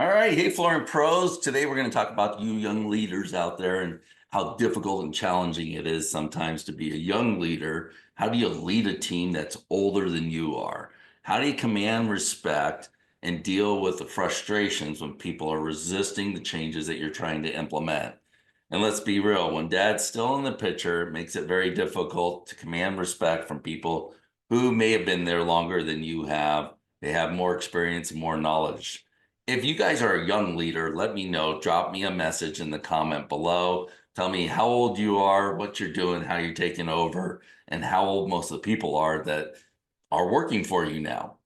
All right. Hey, Flooring Pros. Today we're going to talk about you young leaders out there and how difficult and challenging it is sometimes to be a young leader. How do you lead a team that's older than you are? How do you command respect and deal with the frustrations when people are resisting the changes that you're trying to implement? And let's be real, when dad's still in the picture, it makes it very difficult to command respect from people who may have been there longer than you have. They have more experience and more knowledge. If you guys are a young leader, let me know. Drop me a message in the comment below. Tell me how old you are, what you're doing, how you're taking over, and how old most of the people are that are working for you now.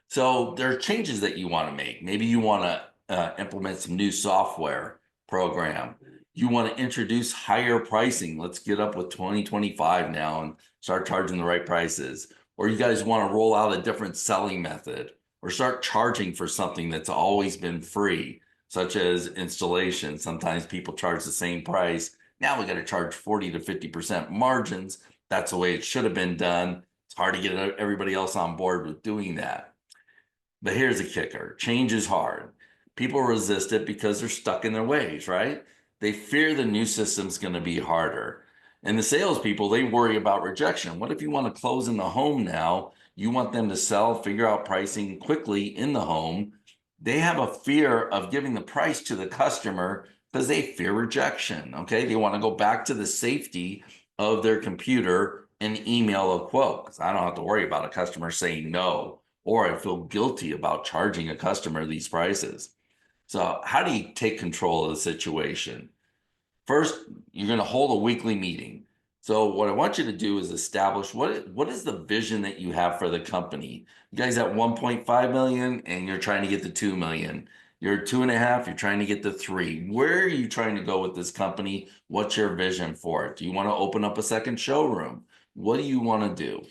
So there are changes that you want to make. Maybe you want to implement some new software program. You want to introduce higher pricing. Let's get up with 2025 now and start charging the right prices. Or you guys want to roll out a different selling method or start charging for something that's always been free, such as installation. Sometimes people charge the same price. Now we got to charge 40 to 50% margins. That's the way it should have been done. It's hard to get everybody else on board with doing that. But here's the kicker. Change is hard. People resist it because they're stuck in their ways, right? They fear the new system's going to be harder. And the salespeople, they worry about rejection. What if you want to close in the home now? You want them to sell, figure out pricing quickly in the home. They have a fear of giving the price to the customer because they fear rejection. Okay. They want to go back to the safety of their computer and email a quote because I don't have to worry about a customer saying no, or I feel guilty about charging a customer these prices. So, how do you take control of the situation? First, you're going to hold a weekly meeting. So, what I want you to do is establish what is the vision that you have for the company. You guys at 1.5 million and you're trying to get to 2 million. You're 2.5, you're trying to get to 3. Where are you trying to go with this company? What's your vision for it? Do you want to open up a second showroom? What do you want to do?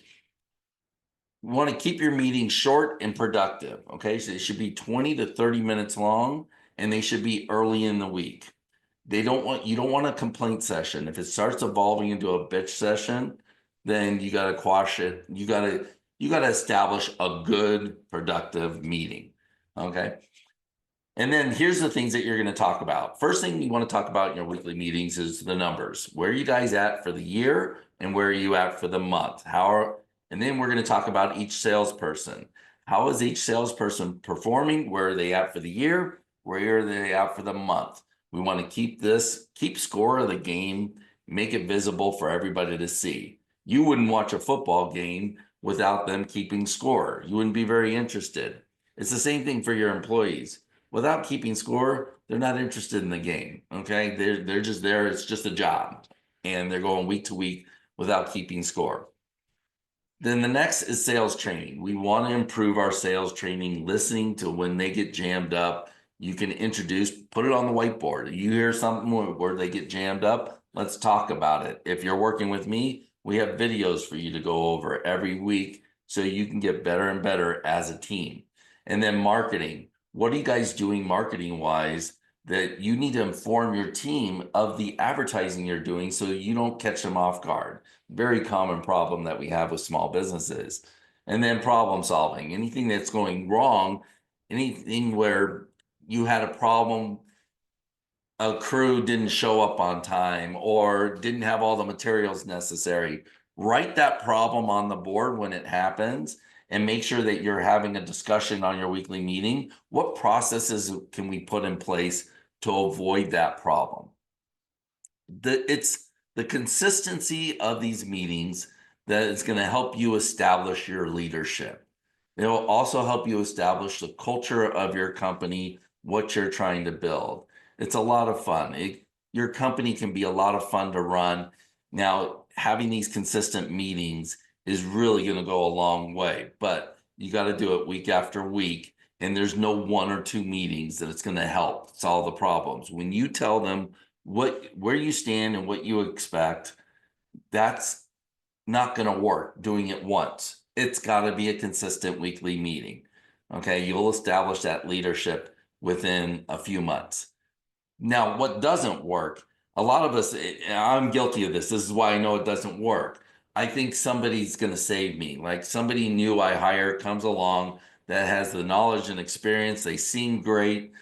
You want to keep your meetings short and productive. Okay. So they should be 20 to 30 minutes long and they should be early in the week. You don't want a complaint session. If it starts evolving into a bitch session, then you got to quash it. You got to establish a good, productive meeting. Okay. And then here's the things that you're going to talk about. First thing you want to talk about in your weekly meetings is the numbers. Where are you guys at for the year and where are you at for the month? And then we're going to talk about each salesperson. How is each salesperson performing? Where are they at for the year? Where are they at for the month? We want to keep score of the game, make it visible for everybody to see. You wouldn't watch a football game without them keeping score. You wouldn't be very interested. It's the same thing for your employees. Without keeping score, they're not interested in the game. Okay. They're just there. It's just a job. And they're going week to week without keeping score. Then the next is sales training. We want to improve our sales training, listening to when they get jammed up. You can put it on the whiteboard. You hear something where they get jammed up, let's talk about it. If you're working with me, we have videos for you to go over every week so you can get better and better as a team. And then marketing. What are you guys doing marketing wise that you need to inform your team of the advertising you're doing so you don't catch them off guard? Very common problem that we have with small businesses. And then problem solving. Anything that's going wrong, anything where you had a problem, a crew didn't show up on time or didn't have all the materials necessary, write that problem on the board when it happens and make sure that you're having a discussion on your weekly meeting. What processes can we put in place to avoid that problem? It's the consistency of these meetings that is going to help you establish your leadership. It will also help you establish the culture of your company, what you're trying to build. It's a lot of fun. Your company can be a lot of fun to run. Now, having these consistent meetings is really going to go a long way, but you got to do it week after week. And there's no 1 or 2 meetings that it's going to help solve the problems. When you tell them where you stand and what you expect, that's not going to work doing it once. It's got to be a consistent weekly meeting. Okay, you'll establish that leadership within a few months. Now, what doesn't work, a lot of us, I'm guilty of this. This is why I know it doesn't work. I think somebody's going to save me. Like somebody new I hire comes along that has the knowledge and experience. They seem great.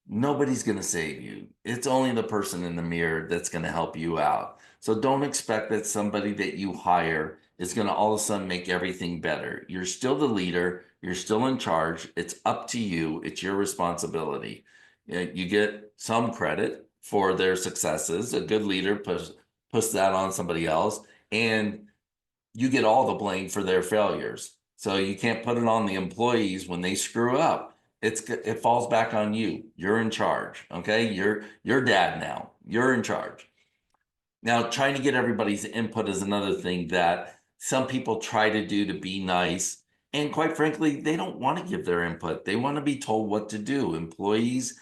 Nobody's going to save you. It's only the person in the mirror that's going to help you out. So don't expect that somebody that you hire is going to all of a sudden make everything better. You're still the leader. You're still in charge. It's up to you. It's your responsibility. You get some credit for their successes. A good leader puts that on somebody else, and you get all the blame for their failures. So you can't put it on the employees when they screw up. It falls back on you. You're in charge. Okay. You're dad now. You're in charge. Now, trying to get everybody's input is another thing that some people try to do to be nice. And quite frankly, they don't want to give their input. They want to be told what to do. Employees,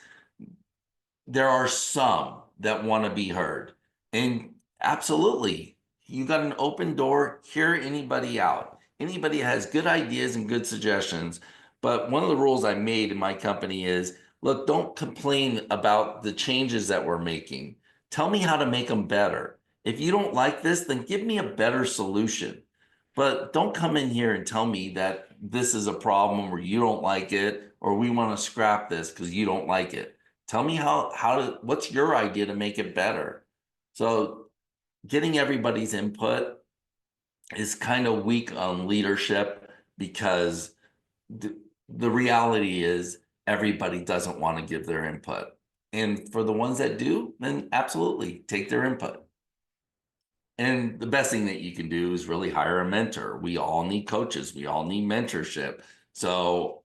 there are some that want to be heard. And absolutely, you got an open door, hear anybody out. Anybody has good ideas and good suggestions. But one of the rules I made in my company is look, don't complain about the changes that we're making. Tell me how to make them better. If you don't like this, then give me a better solution. But don't come in here and tell me that this is a problem or you don't like it or we want to scrap this because you don't like it. Tell me what's your idea to make it better? So getting everybody's input is kind of weak on leadership because the reality is everybody doesn't want to give their input. And for the ones that do, then absolutely take their input. And the best thing that you can do is really hire a mentor. We all need coaches. We all need mentorship. So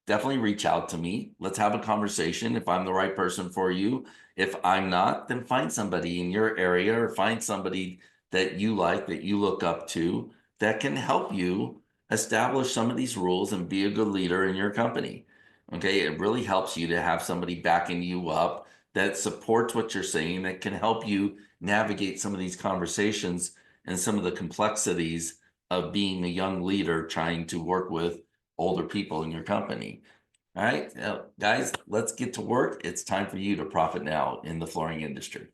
definitely reach out to me. Let's have a conversation if I'm the right person for you. If I'm not, then find somebody in your area or find somebody that you like, that you look up to, that can help you establish some of these rules and be a good leader in your company. Okay, it really helps you to have somebody backing you up that supports what you're saying, that can help you navigate some of these conversations and some of the complexities of being a young leader trying to work with older people in your company. All right, now, guys, let's get to work. It's time for you to profit now in the flooring industry.